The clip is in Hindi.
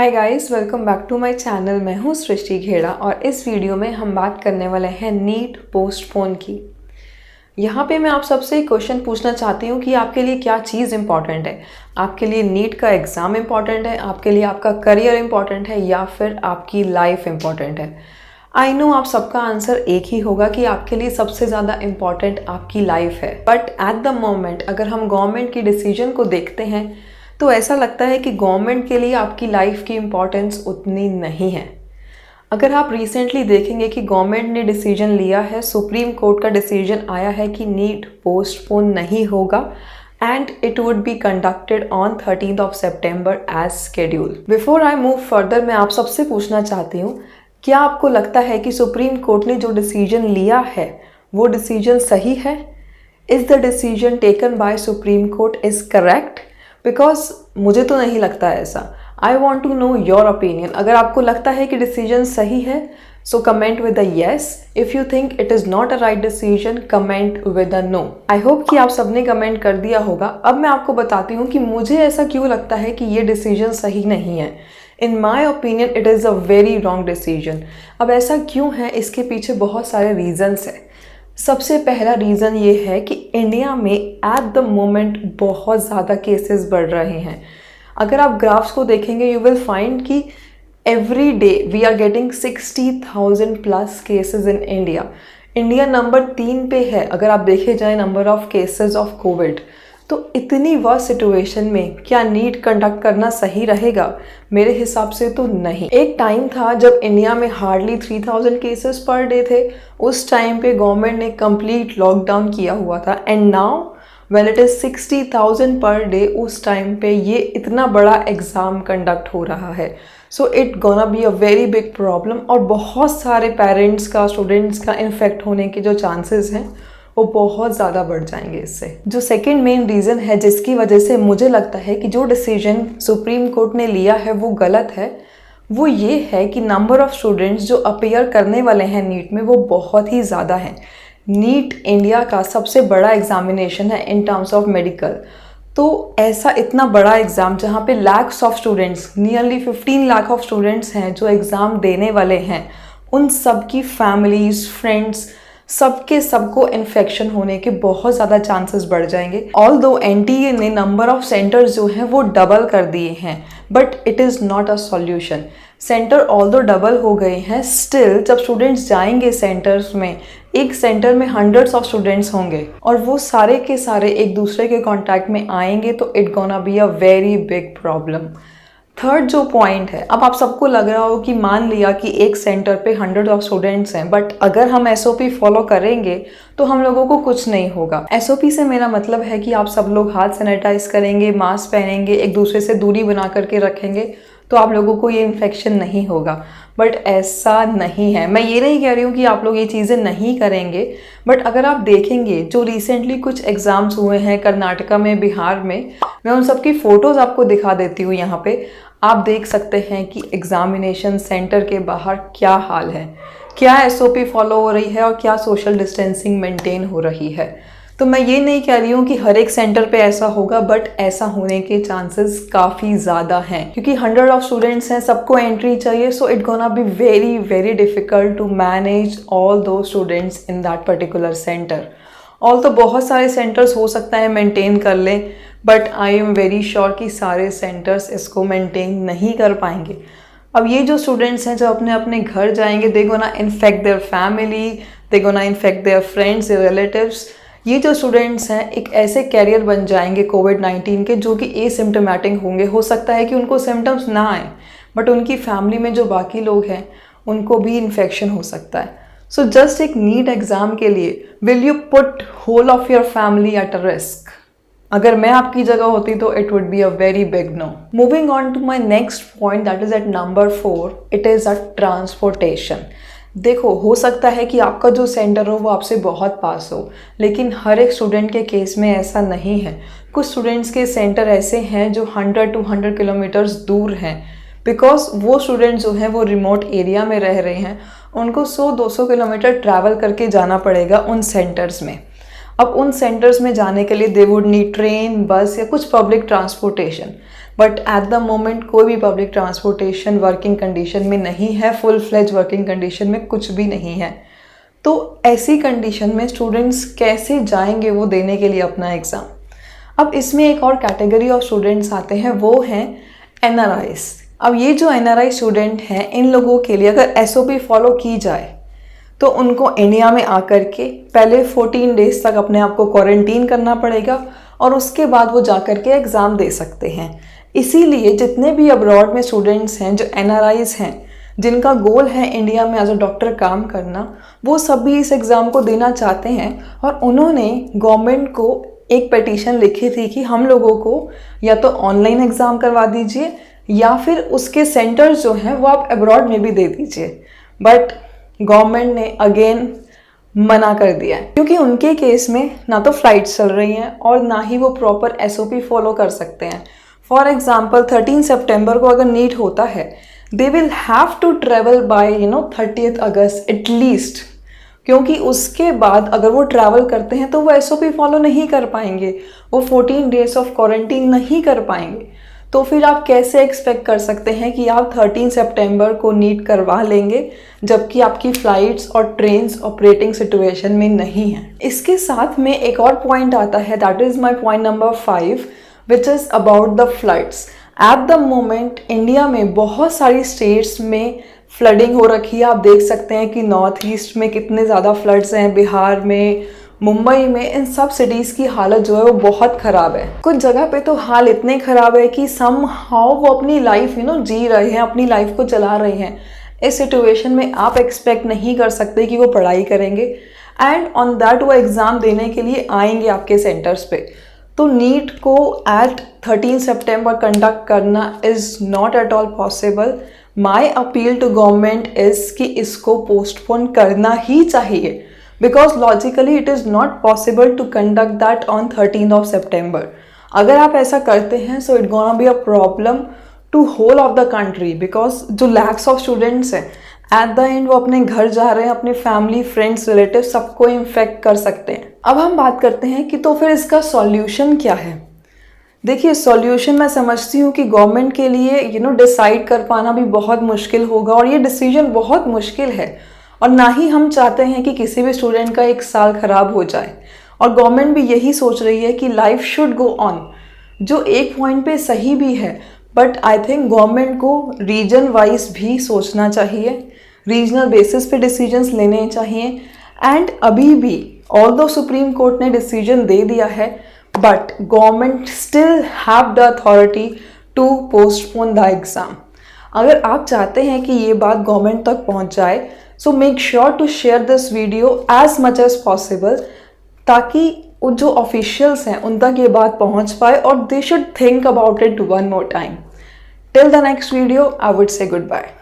Hi guys, welcome back to my channel. मैं हूँ सृष्टि खेड़ा और इस वीडियो में हम बात करने वाले हैं नीट पोस्टपोन की। यहाँ पे मैं आप सबसे एक क्वेश्चन पूछना चाहती हूँ कि आपके लिए क्या चीज़ इम्पॉर्टेंट है। आपके लिए नीट का एग्ज़ाम इम्पॉर्टेंट है, आपके लिए आपका करियर इम्पॉर्टेंट है, या फिर आपकी लाइफ इम्पॉर्टेंट है। आई नो आप सबका आंसर एक ही होगा कि आपके लिए सबसे ज़्यादा इम्पॉर्टेंट आपकी लाइफ है। बट एट द मोमेंट अगर हम गवर्नमेंट की डिसीजन को देखते हैं तो ऐसा लगता है कि गवर्नमेंट के लिए आपकी लाइफ की इम्पोर्टेंस उतनी नहीं है। अगर आप रिसेंटली देखेंगे कि गवर्नमेंट ने डिसीजन लिया है, सुप्रीम कोर्ट का डिसीजन आया है कि नीट पोस्टपोन नहीं होगा and it would be conducted on 13 सितंबर as schedule. Before I move further, मैं आप सबसे पूछना चाहती हूँ, क्या आपको लगता है कि सुप्रीम कोर्ट ने जो डिसीजन लिया है वो डिसीजन सही है? Is the decision taken by Supreme Court is correct? Because मुझे तो नहीं लगता ऐसा। I want to know your opinion. अगर आपको लगता है कि डिसीजन सही है so comment with a yes. If you think it is not a right decision comment with a no. I hope कि आप सबने कमेंट कर दिया होगा। अब मैं आपको बताती हूँ कि मुझे ऐसा क्यों लगता है कि ये डिसीजन सही नहीं है। In my opinion it is a very wrong decision. अब ऐसा क्यों है, इसके पीछे बहुत सारे रीजन्स हैं। सबसे पहला रीज़न ये है कि इंडिया में एट द मोमेंट बहुत ज़्यादा केसेस बढ़ रहे हैं। अगर आप ग्राफ्स को देखेंगे यू विल फाइंड कि every day we are getting 60,000 plus cases in India. India number 3 पे है अगर आप देखे जाए number of cases of Covid. तो इतनी वर्स्ट सिचुएशन में क्या नीट कंडक्ट करना सही रहेगा? मेरे हिसाब से तो नहीं। एक टाइम था जब इंडिया में हार्डली 3000 केसेस पर डे थे। उस टाइम पे गवर्नमेंट ने कंप्लीट लॉकडाउन किया हुआ था and now when it is 60,000 per day, उस टाइम पे ये इतना बड़ा एग्ज़ाम कंडक्ट हो रहा है। सो it gonna B a very big problem और बहुत सारे पेरेंट्स का, स्टूडेंट्स का इन्फेक्ट होने के जो चांसेस हैं वो बहुत ज़्यादा बढ़ जाएंगे इससे। जो सेकंड मेन रीज़न है जिसकी वजह से मुझे लगता है कि जो डिसीजन सुप्रीम कोर्ट ने लिया है वो गलत है, वो ये है कि नंबर ऑफ़ स्टूडेंट्स जो अपीयर करने वाले हैं नीट में वो बहुत ही ज़्यादा हैं। नीट इंडिया का सबसे बड़ा एग्जामिनेशन है इन टर्म्स ऑफ मेडिकल। तो ऐसा इतना बड़ा एग्ज़ाम जहाँ पे lakhs of students, nearly 15 lakh of students हैं जो एग्ज़ाम देने वाले हैं, उन सब की फैमिलीज, फ्रेंड्स, सबको इन्फेक्शन होने के बहुत ज़्यादा चांसेस बढ़ जाएंगे। ऑल्दो एनटीए ने नंबर ऑफ सेंटर्स जो हैं वो डबल कर दिए हैं, but it is not a solution. Centre although double हो गए हैं, स्टिल जब स्टूडेंट्स जाएंगे सेंटर्स में, एक सेंटर में हंड्रेड्स ऑफ स्टूडेंट्स होंगे और वो सारे के सारे एक दूसरे के कांटेक्ट में आएंगे तो it gonna B a very big problem. Third जो पॉइंट है, अब आप सबको लग रहा हो कि मान लिया कि एक सेंटर पे 100 ऑफ स्टूडेंट्स हैं, बट अगर हम एसओपी फॉलो करेंगे तो हम लोगों को कुछ नहीं होगा। एसओपी से मेरा मतलब है कि आप सब लोग हाथ सैनिटाइज करेंगे, मास्क पहनेंगे, एक दूसरे से दूरी बना करके रखेंगे तो आप लोगों को ये इन्फेक्शन नहीं होगा। बट ऐसा नहीं है। मैं ये नहीं कह रही हूँ कि आप लोग ये चीज़ें नहीं करेंगे, बट अगर आप देखेंगे जो रिसेंटली कुछ एग्ज़ाम्स हुए हैं कर्नाटका में, बिहार में, मैं उन सब की फ़ोटोज़ आपको दिखा देती हूँ। यहाँ पे आप देख सकते हैं कि एग्ज़ामिनेशन सेंटर के बाहर क्या हाल है, क्या एसओपी फॉलो हो रही है और क्या सोशल डिस्टेंसिंग मेंटेन हो रही है। तो मैं ये नहीं कह रही हूँ कि हर एक सेंटर पे ऐसा होगा, बट ऐसा होने के चांसेस काफ़ी ज़्यादा हैं क्योंकि 100 ऑफ स्टूडेंट्स हैं, सबको एंट्री चाहिए। So it gonna be very very difficult to manage all those students in that particular centre. All तो बहुत सारे सेंटर्स हो सकता है मेंटेन कर लें, but I am very sure कि सारे सेंटर्स इसको मेंटेन नहीं कर पाएंगे। अब ये जो स्टूडेंट्स हैं जब अपने अपने घर जाएंगे, they gonna infect their family, they gonna infect their friends, their relatives. ये जो स्टूडेंट्स हैं एक ऐसे कैरियर बन जाएंगे कोविड-19 के जो कि एसिम्टोमेटिक होंगे। हो सकता है कि उनको सिम्टम्स ना आए, बट उनकी फैमिली में जो बाकी लोग हैं उनको भी इन्फेक्शन हो सकता है। सो जस्ट एक नीट एग्ज़ाम के लिए will you put whole of your family at a risk? अगर मैं आपकी जगह होती तो it would be a very big no. Moving on to my next point, that is at number 4, it is a transportation. देखो, हो सकता है कि आपका जो सेंटर हो वो आपसे बहुत पास हो, लेकिन हर एक स्टूडेंट के केस में ऐसा नहीं है। कुछ स्टूडेंट्स के सेंटर ऐसे हैं जो 100 to 100 किलोमीटर्स दूर हैं, बिकॉज वो स्टूडेंट्स जो हैं वो रिमोट एरिया में रह रहे हैं, उनको 100-200 किलोमीटर ट्रैवल करके जाना पड़ेगा उन सेंटर्स में। अब उन सेंटर्स में जाने के लिए दे वुड नीड ट्रेन, बस या कुछ public transportation. But at the moment कोई भी पब्लिक ट्रांसपोर्टेशन वर्किंग कंडीशन में नहीं है, फुल फ्लेज वर्किंग कंडीशन में कुछ भी नहीं है। तो ऐसी कंडीशन में स्टूडेंट्स कैसे जाएंगे वो देने के लिए अपना एग्ज़ाम। अब इसमें एक और कैटेगरी ऑफ स्टूडेंट्स आते हैं, वो हैं NRIs। अब ये जो NRI स्टूडेंट हैं, इन लोगों के लिए अगर SOP फॉलो की जाए तो उनको इंडिया में आकर के पहले 14 डेज तक अपने आप को क्वारंटीन करना पड़ेगा और उसके बाद वो जाकर के एग्ज़ाम दे सकते हैं। इसीलिए जितने भी अब्रॉड में स्टूडेंट्स हैं जो NRIs हैं, जिनका गोल है इंडिया में एज अ डॉक्टर काम करना, वो सभी इस एग्ज़ाम को देना चाहते हैं। और उन्होंने गवर्नमेंट को एक पिटीशन लिखी थी कि हम लोगों को या तो ऑनलाइन एग्ज़ाम करवा दीजिए या फिर उसके सेंटर्स जो हैं वो आप अब्रॉड में भी दे दीजिए। बट गवर्नमेंट ने अगेन मना कर दिया है, क्योंकि उनके केस में ना तो फ्लाइट्स चल रही हैं और ना ही वो प्रॉपर SOP फॉलो कर सकते हैं। फॉर एग्जाम्पल 13 सितंबर को अगर नीट होता है, they will have to travel by 30 अगस्त एटलीस्ट, क्योंकि उसके बाद अगर वो ट्रैवल करते हैं तो वो SOP फॉलो नहीं कर पाएंगे, वो 14 डेज ऑफ क्वारंटीन नहीं कर पाएंगे। तो फिर आप कैसे एक्सपेक्ट कर सकते हैं कि आप 13 सितंबर को नीट करवा लेंगे जबकि आपकी फ़्लाइट्स और ट्रेन्स ऑपरेटिंग सिचुएशन में नहीं हैं। इसके साथ में एक और पॉइंट आता है, that is my point number 5, which is about the floods. At the moment India में बहुत सारी स्टेट्स में फ्लडिंग हो रखी है। आप देख सकते हैं कि नॉर्थ ईस्ट में कितने ज़्यादा फ्लड्स हैं, बिहार में, मुंबई में, इन सब सिटीज़ की हालत जो है वो बहुत ख़राब है। कुछ जगह पे तो हाल इतने ख़राब है कि समहाउ वो अपनी लाइफ जी रहे हैं, अपनी लाइफ को चला रहे हैं। इस सिचुएशन में आप एक्सपेक्ट नहीं कर सकते कि वो पढ़ाई करेंगे एंड ऑन दैट वो एग्ज़ाम देने के लिए आएंगे आपके सेंटर्स पे। तो नीट को एट 13 सितंबर कंडक्ट करना is not at all possible. My appeal to government is कि इसको पोस्टपोन करना ही चाहिए, because logically it is not possible to conduct that on 13th of September. अगर आप ऐसा करते हैं so it gonna be a problem to whole of the country, because जो lakhs of students हैं at the end वो अपने घर जा रहे हैं, अपने फैमिली, फ्रेंड्स, रिलेटिव सबको इन्फेक्ट कर सकते हैं। अब हम बात करते हैं कि तो फिर इसका सॉल्यूशन क्या है। देखिए, सॉल्यूशन मैं समझती हूँ कि गवर्नमेंट के लिए डिसाइड कर पाना भी बहुत मुश्किल होगा और ये डिसीजन बहुत मुश्किल है और ना ही हम चाहते हैं कि किसी भी स्टूडेंट का एक साल ख़राब हो जाए। और गवर्नमेंट भी यही सोच रही है कि लाइफ शुड गो ऑन, जो एक पॉइंट पे सही भी है। बट आई थिंक गवर्नमेंट को रीजन वाइज भी सोचना चाहिए, रीजनल बेसिस पे डिसीजंस लेने चाहिए। एंड अभी भी ऑल्दो सुप्रीम कोर्ट ने डिसीजन दे दिया है, but government still have the authority to postpone the exam. अगर आप चाहते हैं कि ये बात गवर्नमेंट तक पहुंच जाए, so make sure to share this video as much as possible, ताकि जो ऑफिशियल्स हैं उन तक ये बात पहुंच पाए और they should think about it one more time. Till the next video, I would say good bye.